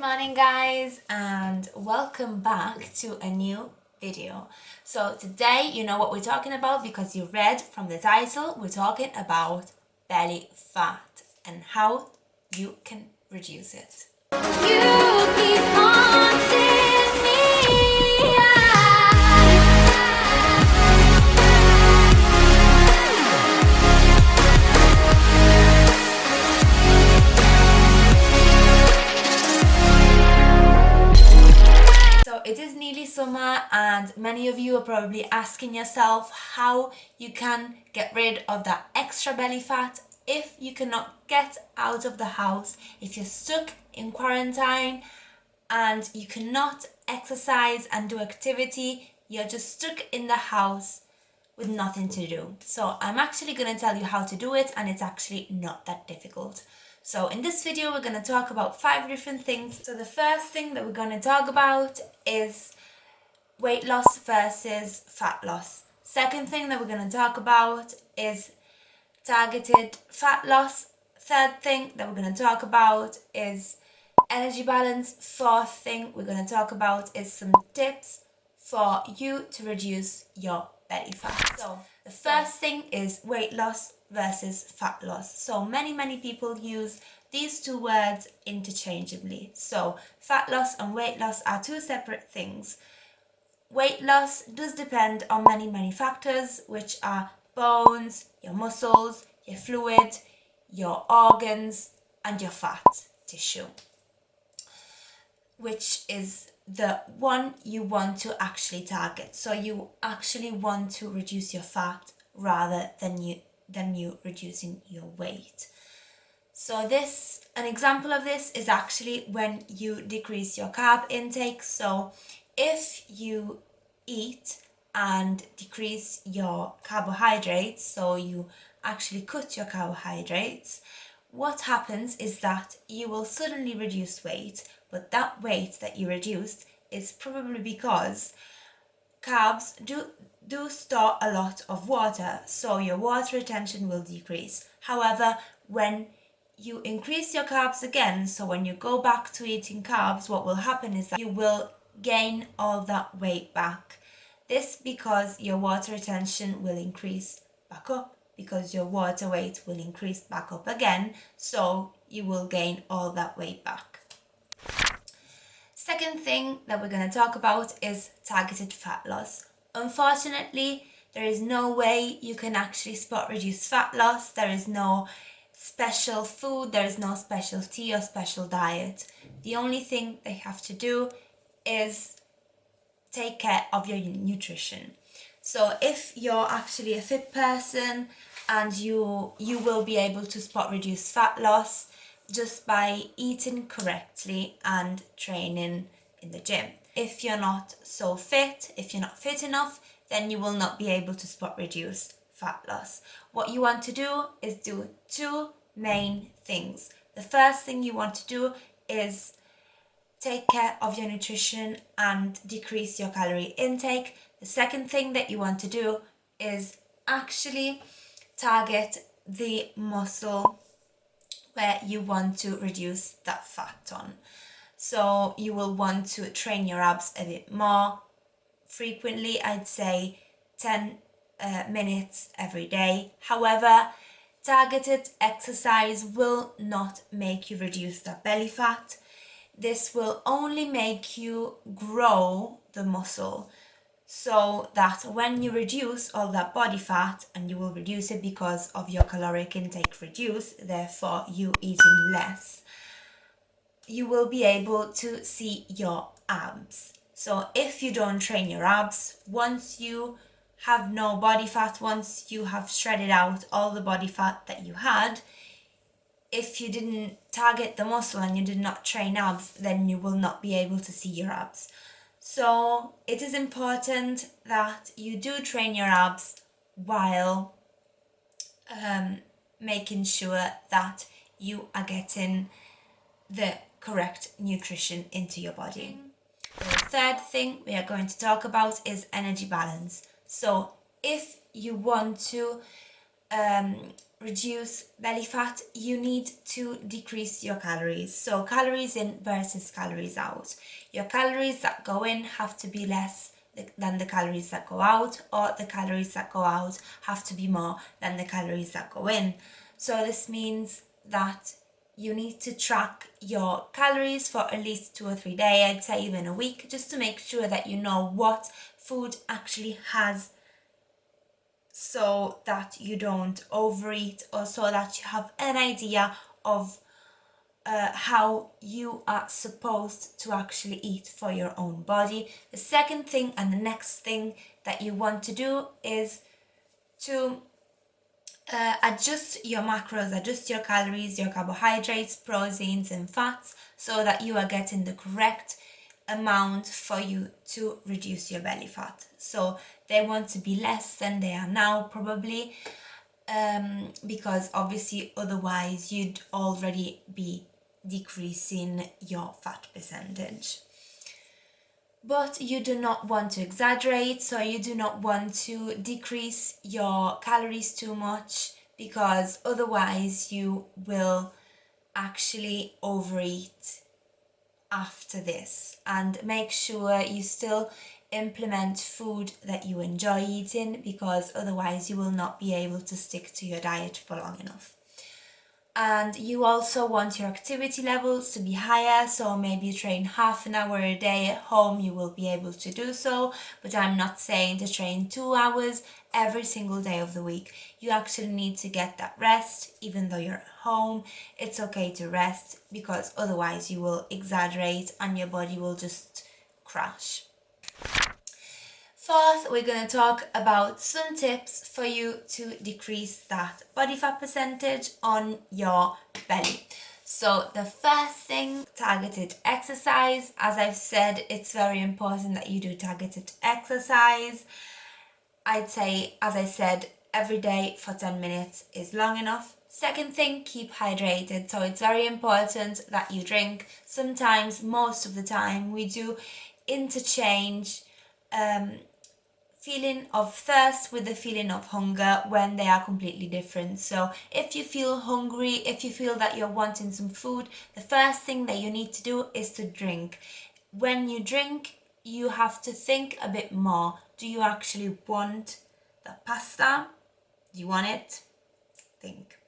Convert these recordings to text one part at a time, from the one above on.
morning guys, and welcome back to a new video. So today, you know what we're talking about because you read from the title. We're talking about belly fat and how you can reduce it. You keep haunting me. It is nearly summer and many of you are probably asking yourself how you can get rid of that extra belly fat if you cannot get out of the house, if you're stuck in quarantine and you cannot exercise and do activity, you're just stuck in the house with nothing to do. So I'm actually going to tell you how to do it, and it's actually not that difficult. So in this video, we're going to talk about 5 different things. So the first thing that we're going to talk about is weight loss versus fat loss. Second thing that we're going to talk about is targeted fat loss. Third thing that we're going to talk about is energy balance. Fourth thing we're going to talk about is some tips for you to reduce your belly fat. So the first thing is weight loss versus fat loss. So many people use these two words interchangeably. So fat loss and weight loss are two separate things. Weight loss does depend on many factors, which are bones, your muscles, your fluid, your organs, and your fat tissue, which is the one you want to actually target. So you actually want to reduce your fat rather than you reducing your weight. So an example of this is actually when you decrease your carb intake. So if you eat and decrease your carbohydrates, so you actually cut your carbohydrates, what happens is that you will suddenly reduce weight, but that weight that you reduced is probably because carbs do store a lot of water, so your water retention will decrease. However, when you increase your carbs again, so when you go back to eating carbs, what will happen is that you will gain all that weight back. This because your water retention will increase back up, because your water weight will increase back up again, so you will gain all that weight back. Second thing that we're going to talk about is targeted fat loss. Unfortunately, there is no way you can actually spot reduce fat loss. There is no special food, there is no special tea or special diet. The only thing they have to do is take care of your nutrition. So if you're actually a fit person and you will be able to spot reduce fat loss just by eating correctly and training in the gym. If you're not so fit, if you're not fit enough, then you will not be able to spot reduce fat loss. What you want to do is do 2 main things. The first thing you want to do is take care of your nutrition and decrease your calorie intake. The second thing that you want to do is actually target the muscle where you want to reduce that fat on. So you will want to train your abs a bit more frequently. I'd say 10 minutes every day. However, targeted exercise will not make you reduce that belly fat. This will only make you grow the muscle, so that when you reduce all that body fat, and you will reduce it because of your caloric intake reduced, therefore you eating less, you will be able to see your abs. So if you don't train your abs, once you have no body fat, once you have shredded out all the body fat that you had, if you didn't target the muscle and you did not train abs, then you will not be able to see your abs. So it is important that you do train your abs while making sure that you are getting the correct nutrition into your body. The third thing we are going to talk about is energy balance. So if you want to reduce belly fat, you need to decrease your calories. So calories in versus calories out. Your calories that go in have to be less than the calories that go out, or the calories that go out have to be more than the calories that go in. So this means that you need to track your calories for at least 2 or 3 days, I'd say even a week, just to make sure that you know what food actually has, so that you don't overeat, or so that you have an idea of how you are supposed to actually eat for your own body. The second thing and the next thing that you want to do is to adjust your macros, adjust your calories, your carbohydrates, proteins and fats, so that you are getting the correct amount for you to reduce your belly fat. So they want to be less than they are now, probably, because obviously otherwise you'd already be decreasing your fat percentage. But you do not want to exaggerate, so you do not want to decrease your calories too much, because otherwise you will actually overeat after this. And make sure you still implement food that you enjoy eating, because otherwise you will not be able to stick to your diet for long enough. And you also want your activity levels to be higher, so maybe train half an hour a day at home, you will be able to do so, but I'm not saying to train 2 hours every single day of the week. You actually need to get that rest, even though you're at home. It's okay to rest, because otherwise you will exaggerate and your body will just crash. Fourth, we're going to talk about some tips for you to decrease that body fat percentage on your belly. So the first thing, targeted exercise. As I've said, it's very important that you do targeted exercise. I'd say, as I said, every day for 10 minutes is long enough. Second thing, keep hydrated. So it's very important that you drink. Sometimes, most of the time, we do interchange feeling of thirst with the feeling of hunger when they are completely different. So if you feel hungry, if you feel that you're wanting some food, the first thing that you need to do is to drink. When you drink, you have to think a bit more. Do you actually want the pasta? Do you want it? Think.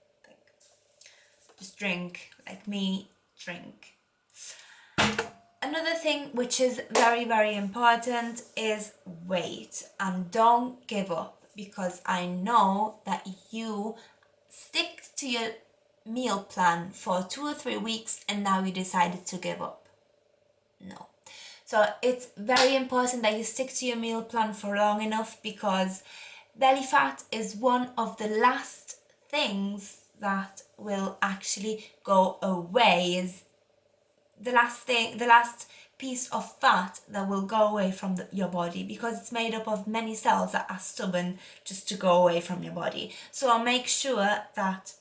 Just drink, like me, drink. Another thing which is very, very important is wait, and don't give up, because I know that you stick to your meal plan for 2 or 3 weeks and now you decided to give up. No. So it's very important that you stick to your meal plan for long enough, because belly fat is one of the last things that will actually go away, is the last piece of fat that will go away from your body, because it's made up of many cells that are stubborn just to go away from your body. So make sure that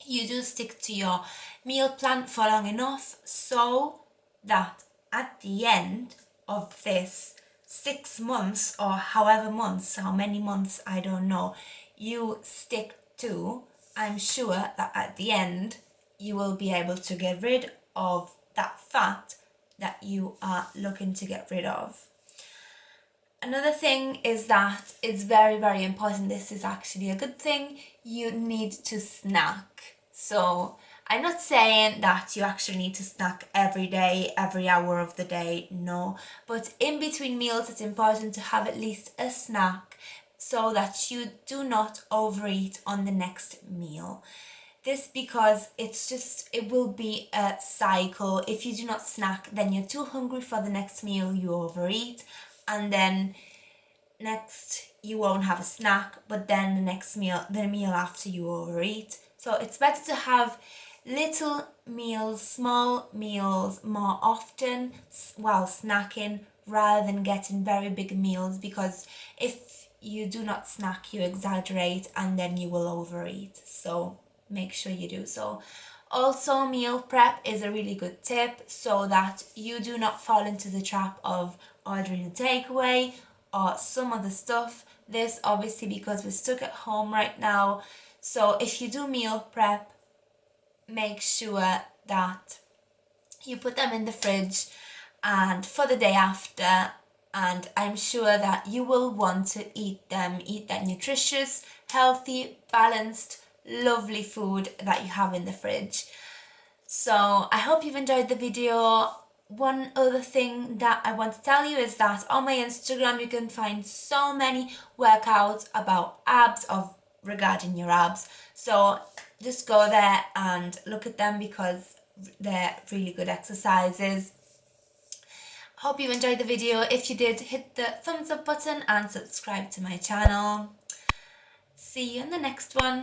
you do stick to your meal plan for long enough, so that at the end of this 6 months, or however months, how many months, I don't know, you stick to, I'm sure that at the end you will be able to get rid of that fat that you are looking to get rid of. Another thing is that it's very, very important, this is actually a good thing, you need to snack. So I'm not saying that you actually need to snack every day, every hour of the day, no. But in between meals, it's important to have at least a snack, so that you do not overeat on the next meal. This because it will be a cycle. If you do not snack, then you're too hungry for the next meal, you overeat, and then next you won't have a snack, but then the meal after, you overeat. So it's better to have little meals, small meals more often while snacking, rather than getting very big meals, because if you do not snack, you exaggerate and then you will overeat. So make sure you do so. Also, meal prep is a really good tip, so that you do not fall into the trap of ordering a takeaway or some other stuff this obviously because we're stuck at home right now. So if you do meal prep, make sure that you put them in the fridge and for the day after, and I'm sure that you will want to eat them. Eat that nutritious, healthy, balanced, lovely food that you have in the fridge. So I hope you've enjoyed the video. One other thing that I want to tell you is that on my Instagram you can find so many workouts about abs, of regarding your abs. So just go there and look at them because they're really good exercises. Hope you enjoyed the video. If you did, hit the thumbs up button and subscribe to my channel. See you in the next one.